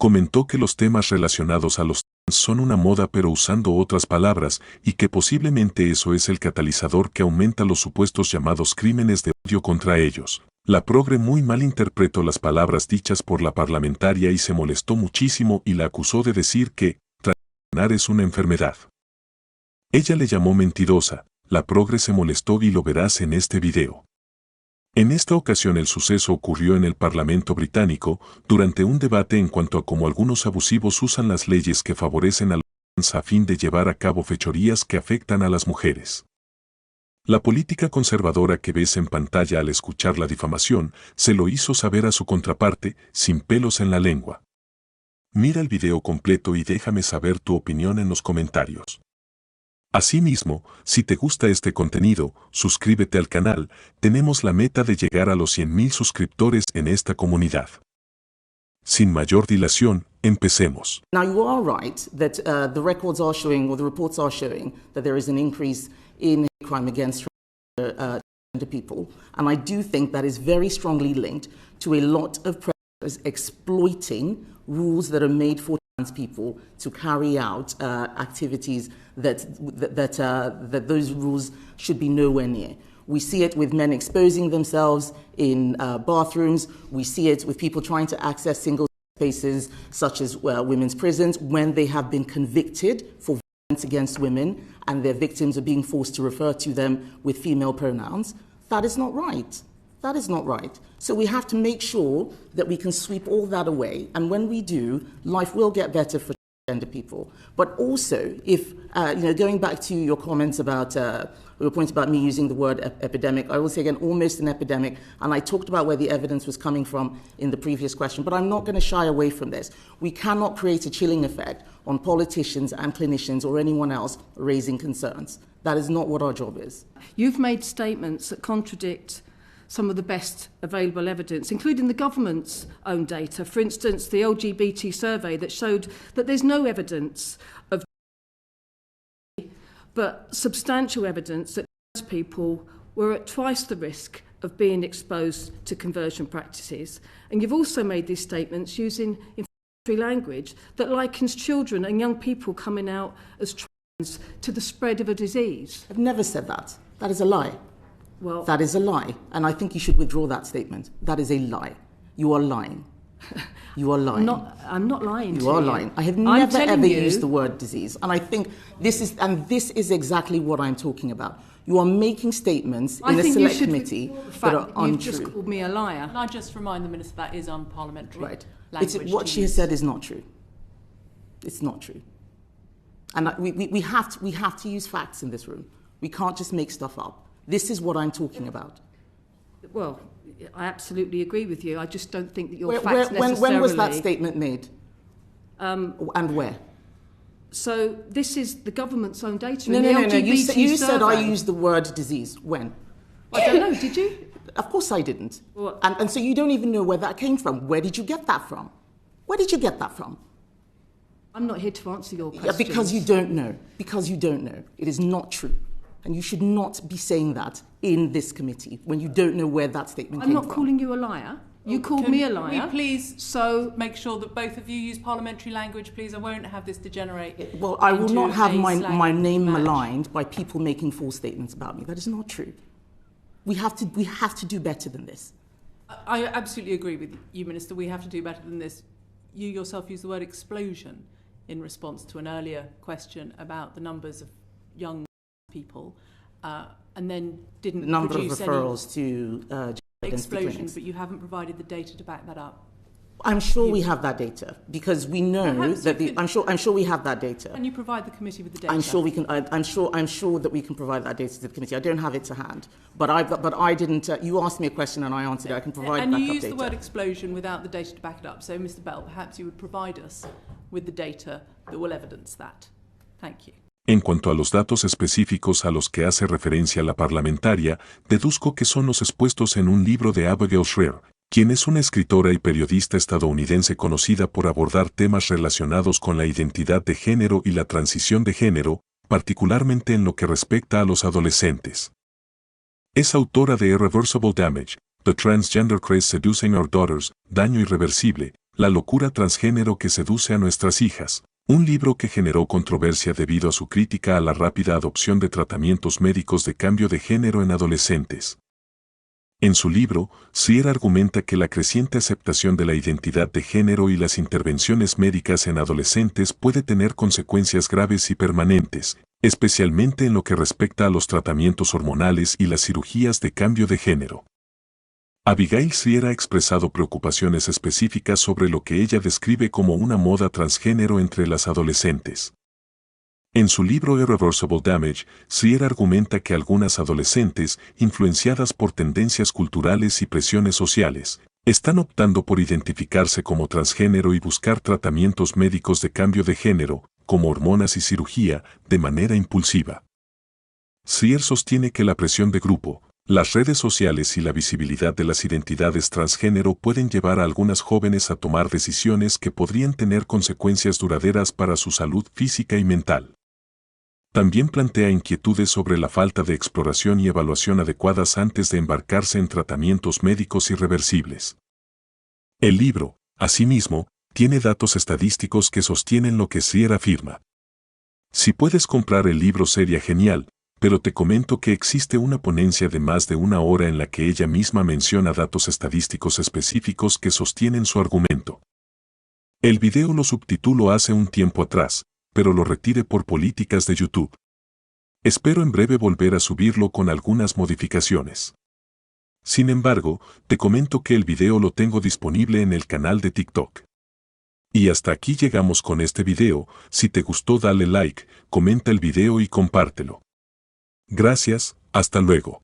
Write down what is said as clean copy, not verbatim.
Comentó que los temas relacionados a los trans son una moda pero usando otras palabras y que posiblemente eso es el catalizador que aumenta los supuestos llamados crímenes de odio contra ellos. La progre muy mal interpretó las palabras dichas por la parlamentaria y se molestó muchísimo y la acusó de decir que traicionar es una enfermedad. Ella le llamó mentirosa, la progre se molestó y lo verás en este video. En esta ocasión el suceso ocurrió en el Parlamento británico, durante un debate en cuanto a cómo algunos abusivos usan las leyes que favorecen a los trans a fin de llevar a cabo fechorías que afectan a las mujeres. La política conservadora que ves en pantalla al escuchar la difamación, se lo hizo saber a su contraparte, sin pelos en la lengua. Mira el video completo y déjame saber tu opinión en los comentarios. Asimismo, si te gusta este contenido, suscríbete al canal, tenemos la meta de llegar a los 100,000 suscriptores en esta comunidad. Sin mayor dilación, empecemos. Now you are right that the records are showing, or the reports are showing, that there is an increase in crime against transgender people, and I do think that is very strongly linked to a lot of predators exploiting rules that are made for trans people to carry out activities that those rules should be nowhere near. We see it with men exposing themselves in bathrooms. We see it with people trying to access single spaces such as women's prisons when they have been convicted for violence against women and their victims are being forced to refer to them with female pronouns. That is not right. That is not right. So we have to make sure that we can sweep all that away. And when we do, life will get better for transgender people. But also, if, going back to your comments about, your point about me using the word epidemic, I will say again, almost an epidemic. And I talked about where the evidence was coming from in the previous question, but I'm not going to shy away from this. We cannot create a chilling effect on politicians and clinicians or anyone else raising concerns. That is not what our job is. You've made statements that contradict some of the best available evidence, including the government's own data. For instance, the LGBT survey that showed that there's no evidence of, but substantial evidence that trans people were at twice the risk of being exposed to conversion practices. And you've also made these statements using inflammatory language that likens children and young people coming out as trans to the spread of a disease. I've never said that. That is a lie. Well, that is a lie, and I think you should withdraw that statement. That is a lie. You are lying. You are lying. I'm not lying. You are lying. I have never ever used the word disease, and I think this is exactly what I'm talking about. You are making statements in a select committee that are untrue. You've just called me a liar. Can I just remind the Minister that is unparliamentary right. language? What she has said is not true. It's not true, and we have to use facts in this room. We can't just make stuff up. This is what I'm talking about. Well, I absolutely agree with you. I just don't think that your facts necessarily... When was that statement made? And where? So this is the government's own data. No. You said I used the word disease. When? I don't know. Did you? Of course I didn't. Well, and so you don't even know where that came from. Where did you get that from? Where did you get that from? I'm not here to answer your questions. Because you don't know. Because you don't know. It is not true. And you should not be saying that in this committee when you don't know where that statement came from. I'm not calling you a liar. You called me a liar. Can we please make sure that both of you use parliamentary language, please? I won't have this degenerate. Well, I will not have my name maligned by people making false statements about me. That is not true. We have to do better than this. I absolutely agree with you, Minister. We have to do better than this. You yourself used the word explosion in response to an earlier question about the numbers of young people, and then didn't produce any referrals to explosion, but you haven't provided the data to back that up. I'm sure we have that data because we know that I'm sure we have that data. Can you provide the committee with the data? I'm sure we can. I'm sure that we can provide that data to the committee. I don't have it to hand, but I didn't. You asked me a question and I answered it. I can provide and backup you used data. The word explosion without the data to back it up. So, Mr. Bell, perhaps you would provide us with the data that will evidence that. Thank you. En cuanto a los datos específicos a los que hace referencia la parlamentaria, deduzco que son los expuestos en un libro de Abigail Shrier, quien es una escritora y periodista estadounidense conocida por abordar temas relacionados con la identidad de género y la transición de género, particularmente en lo que respecta a los adolescentes. Es autora de Irreversible Damage, The Transgender Craze Seducing Our Daughters, Daño Irreversible, La locura transgénero que seduce a nuestras hijas. Un libro que generó controversia debido a su crítica a la rápida adopción de tratamientos médicos de cambio de género en adolescentes. En su libro, Sierra argumenta que la creciente aceptación de la identidad de género y las intervenciones médicas en adolescentes puede tener consecuencias graves y permanentes, especialmente en lo que respecta a los tratamientos hormonales y las cirugías de cambio de género. Abigail Sierra ha expresado preocupaciones específicas sobre lo que ella describe como una moda transgénero entre las adolescentes. En su libro Irreversible Damage, Sierra argumenta que algunas adolescentes, influenciadas por tendencias culturales y presiones sociales, están optando por identificarse como transgénero y buscar tratamientos médicos de cambio de género, como hormonas y cirugía, de manera impulsiva. Sierra sostiene que la presión de grupo, las redes sociales y la visibilidad de las identidades transgénero pueden llevar a algunas jóvenes a tomar decisiones que podrían tener consecuencias duraderas para su salud física y mental. También plantea inquietudes sobre la falta de exploración y evaluación adecuadas antes de embarcarse en tratamientos médicos irreversibles. El libro, asimismo, tiene datos estadísticos que sostienen lo que Sierra afirma. Si puedes comprar el libro sería genial, pero te comento que existe una ponencia de más de 1 hora en la que ella misma menciona datos estadísticos específicos que sostienen su argumento. El video lo subtitulo hace un tiempo atrás, pero lo retiré por políticas de YouTube. Espero en breve volver a subirlo con algunas modificaciones. Sin embargo, te comento que el video lo tengo disponible en el canal de TikTok. Y hasta aquí llegamos con este video. Si te gustó dale like, comenta el video y compártelo. Gracias, hasta luego.